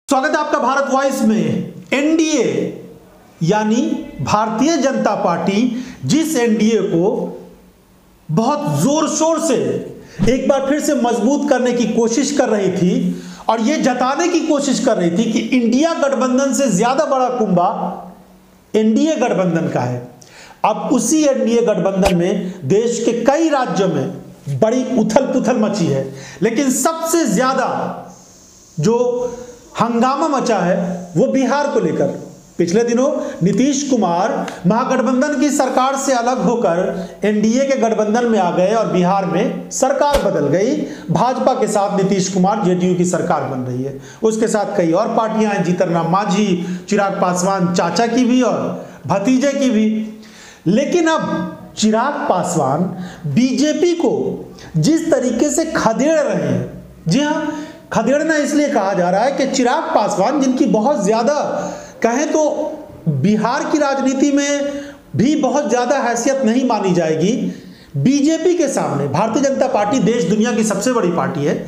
स्वागत है आपका भारत वॉइस में। एनडीए यानी भारतीय जनता पार्टी जिस एनडीए को बहुत जोर शोर से एक बार फिर से मजबूत करने की कोशिश कर रही थी और यह जताने की कोशिश कर रही थी कि इंडिया गठबंधन से ज्यादा बड़ा कुंभा एनडीए गठबंधन का है। अब उसी एनडीए गठबंधन में देश के कई राज्यों में बड़ी उथल पुथल मची है, लेकिन सबसे ज्यादा जो हंगामा मचा है वो बिहार को लेकर। पिछले दिनों नीतीश कुमार महागठबंधन की सरकार से अलग होकर एनडीए के गठबंधन में आ गए और बिहार में सरकार बदल गई। भाजपा के साथ नीतीश कुमार जेडीयू की सरकार बन रही है। उसके साथ कई और पार्टियां हैं, जीतन राम मांझी, चिराग पासवान चाचा की भी और भतीजे की भी। लेकिन अब चिराग पासवान बीजेपी को जिस तरीके से खदेड़ रहे हैं, जी हां, खदेड़ना इसलिए कहा जा रहा है कि चिराग पासवान जिनकी बहुत ज्यादा कहें तो बिहार की राजनीति में भी बहुत ज्यादा हैसियत नहीं मानी जाएगी, बीजेपी के सामने भारतीय जनता पार्टी देश दुनिया की सबसे बड़ी पार्टी है,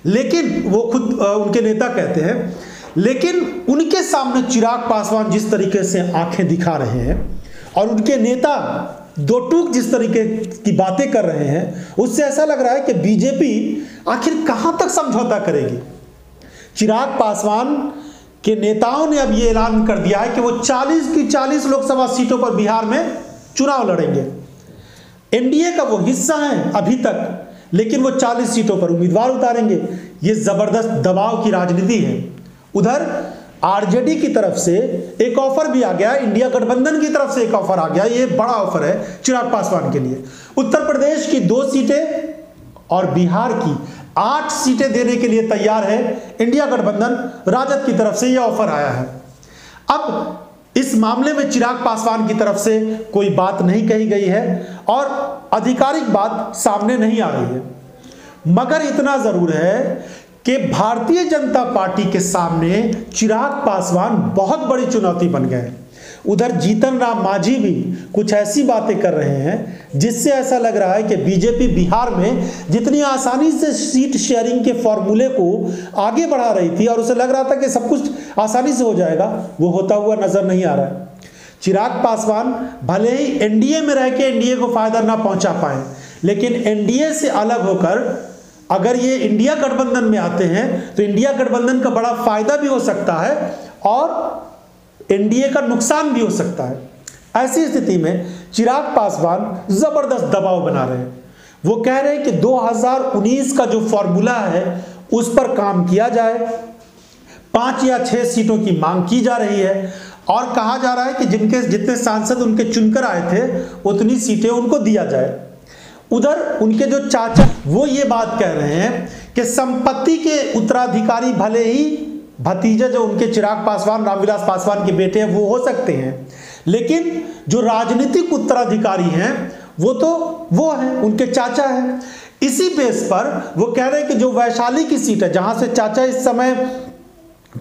लेकिन वो खुद उनके नेता कहते हैं, लेकिन उनके सामने चिराग पासवान जिस तरीके से आंखें दिखा रहे हैं और उनके नेता दो टूक जिस तरीके की बातें कर रहे हैं, उससे ऐसा लग रहा है कि बीजेपी आखिर कहां तक समझौता करेगी। चिराग पासवान के नेताओं ने अब यह ऐलान कर दिया है कि वो 40 की 40 लोकसभा सीटों पर बिहार में चुनाव लड़ेंगे। एनडीए का वो हिस्सा है अभी तक, लेकिन वो 40 सीटों पर उम्मीदवार उतारेंगे। ये जबरदस्त दबाव की राजनीति है। उधर आरजेडी की तरफ से एक ऑफर भी आ गया, इंडिया गठबंधन की तरफ से एक ऑफर आ गया। ये बड़ा ऑफर है चिराग पासवान के लिए। उत्तर प्रदेश की 2 सीटें और बिहार की 8 सीटें देने के लिए तैयार है इंडिया गठबंधन। राजद की तरफ से यह ऑफर आया है। अब इस मामले में चिराग पासवान की तरफ से कोई बात नहीं कही गई है और आधिकारिक बात सामने नहीं आ रही है, मगर इतना जरूर है कि भारतीय जनता पार्टी के सामने चिराग पासवान बहुत बड़ी चुनौती बन गए। उधर जीतन राम मांझी भी कुछ ऐसी बातें कर रहे हैं जिससे ऐसा लग रहा है कि बीजेपी बिहार में जितनी आसानी से सीट शेयरिंग के फॉर्मूले को आगे बढ़ा रही थी और उसे लग रहा था कि सब कुछ आसानी से हो जाएगा, वो होता हुआ नजर नहीं आ रहा है। चिराग पासवान भले ही एनडीए में रह के एनडीए को फायदा ना पहुंचा पाए, लेकिन एनडीए से अलग होकर अगर ये इंडिया गठबंधन में आते हैं तो इंडिया गठबंधन का बड़ा फायदा भी हो सकता है और एनडीए का नुकसान भी हो सकता है। ऐसी स्थिति में चिराग पासवान जबरदस्त दबाव बना रहे हैं। वो कह रहे हैं कि 2019 का जो फॉर्मूला है उस पर काम किया जाए। 5 या 6 सीटों की मांग की जा रही है और कहा जा रहा है कि जितने सांसद उनके चुनकर आए थे उतनी सीटें उनको दिया जाए। उधर उनके जो चाचा वो ये बात कह रहे हैं कि संपत्ति के उत्तराधिकारी भले ही भतीजे जो उनके चिराग पासवान रामविलास पासवान के बेटे हैं वो हो सकते हैं, लेकिन जो राजनीतिक उत्तराधिकारी हैं वो हैं उनके चाचा हैं। इसी बेस पर वो कह रहे हैं कि जो वैशाली की सीट है जहां से चाचा इस समय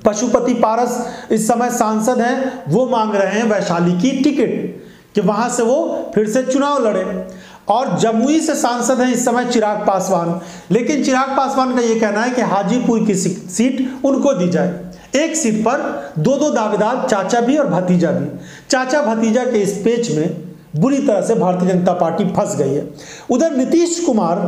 पशुपति पारस इस समय सांसद हैं, वो मांग रहे हैं वैशाली की टिकट कि वहां से वो फिर से चुनाव लड़े। और जमुई से सांसद हैं इस समय चिराग पासवान, लेकिन चिराग पासवान का यह कहना है कि हाजीपुर की सीट उनको दी जाए। एक सीट पर 2 दावेदार, चाचा भी और भतीजा भी। चाचा भतीजा के इस पेच में बुरी तरह से भारतीय जनता पार्टी फंस गई है। उधर नीतीश कुमार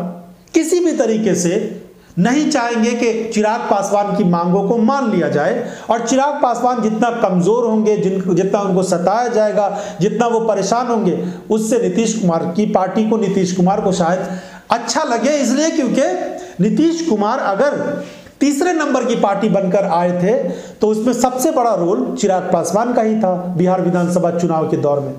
किसी भी तरीके से नहीं चाहेंगे कि चिराग पासवान की मांगों को मान लिया जाए और चिराग पासवान जितना कमजोर होंगे, जितना उनको सताया जाएगा, जितना वो परेशान होंगे, उससे नीतीश कुमार की पार्टी को, नीतीश कुमार को शायद अच्छा लगे। इसलिए क्योंकि नीतीश कुमार अगर तीसरे नंबर की पार्टी बनकर आए थे तो उसमें सबसे बड़ा रोल चिराग पासवान का ही था बिहार विधानसभा चुनाव के दौर में।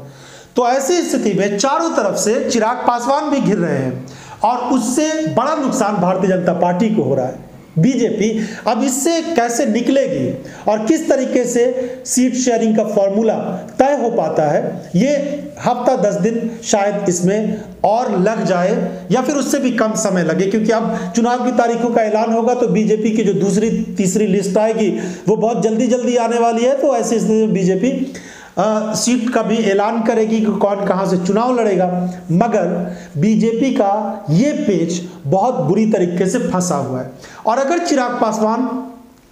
तो ऐसी स्थिति में चारों तरफ से चिराग पासवान भी घिर रहे हैं और उससे बड़ा नुकसान भारतीय जनता पार्टी को हो रहा है। बीजेपी अब इससे कैसे निकलेगी और किस तरीके से सीट शेयरिंग का फॉर्मूला तय हो पाता है, ये हफ्ता 10 दिन शायद इसमें और लग जाए या फिर उससे भी कम समय लगे, क्योंकि अब चुनाव की तारीखों का ऐलान होगा तो बीजेपी की जो दूसरी तीसरी लिस्ट आएगी वो बहुत जल्दी आने वाली है। तो ऐसी स्थिति में बीजेपी सीट का भी ऐलान करेगी कि कौन कहां से चुनाव लड़ेगा, मगर बीजेपी का ये पेच बहुत बुरी तरीके से फंसा हुआ है। और अगर चिराग पासवान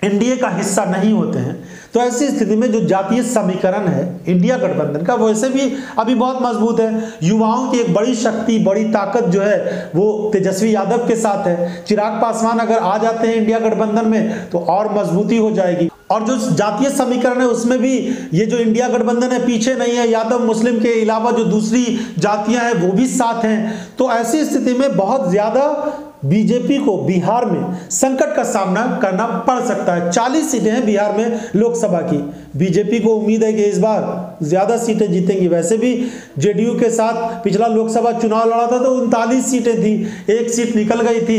एनडीए का हिस्सा नहीं होते हैं, तो ऐसी स्थिति में जो जातीय समीकरण है इंडिया गठबंधन का वैसे भी अभी बहुत मजबूत है। युवाओं की एक बड़ी शक्ति, बड़ी ताकत जो है वो तेजस्वी यादव के साथ है। चिराग पासवान अगर आ जाते हैं इंडिया गठबंधन में तो और मजबूती हो जाएगी। और जो जातीय समीकरण है उसमें भी ये जो इंडिया गठबंधन है पीछे नहीं है, यादव मुस्लिम के अलावा जो दूसरी जातियां हैं वो भी साथ हैं। तो ऐसी स्थिति में बहुत ज्यादा बीजेपी को बिहार में संकट का सामना करना पड़ सकता है। 40 सीटें हैं बिहार में लोकसभा की। बीजेपी को उम्मीद है कि इस बार ज्यादा सीटें जीतेंगी। वैसे भी जेडीयू के साथ पिछला लोकसभा चुनाव लड़ा था तो 39 सीटें थी, एक सीट निकल गई थी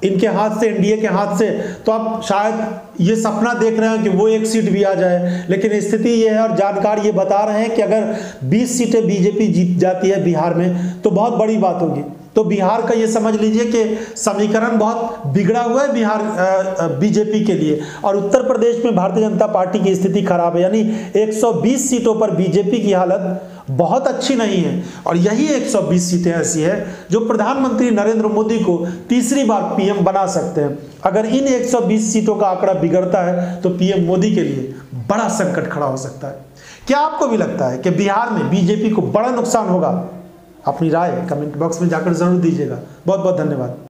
इनके हाथ से, एनडीए के हाथ से। तो अब शायद ये सपना देख रहे हैं कि वो एक सीट भी आ जाए, लेकिन स्थिति ये है और जानकार ये बता रहे हैं कि अगर 20 सीटें बीजेपी जीत जाती है बिहार में तो बहुत बड़ी बात होगी। तो बिहार का ये समझ लीजिए कि समीकरण बहुत बिगड़ा हुआ है बिहार बीजेपी के लिए। और उत्तर प्रदेश में भारतीय जनता पार्टी की स्थिति खराब है, यानी 120 सीटों पर बीजेपी की हालत बहुत अच्छी नहीं है। और यही 120 सीटें ऐसी है जो प्रधानमंत्री नरेंद्र मोदी को तीसरी बार पीएम बना सकते हैं। अगर इन 120 सीटों का आंकड़ा बिगड़ता है तो पीएम मोदी के लिए बड़ा संकट खड़ा हो सकता है। क्या आपको भी लगता है कि बिहार में बीजेपी को बड़ा नुकसान होगा? अपनी राय कमेंट बॉक्स में जाकर जरूर दीजिएगा। बहुत बहुत धन्यवाद।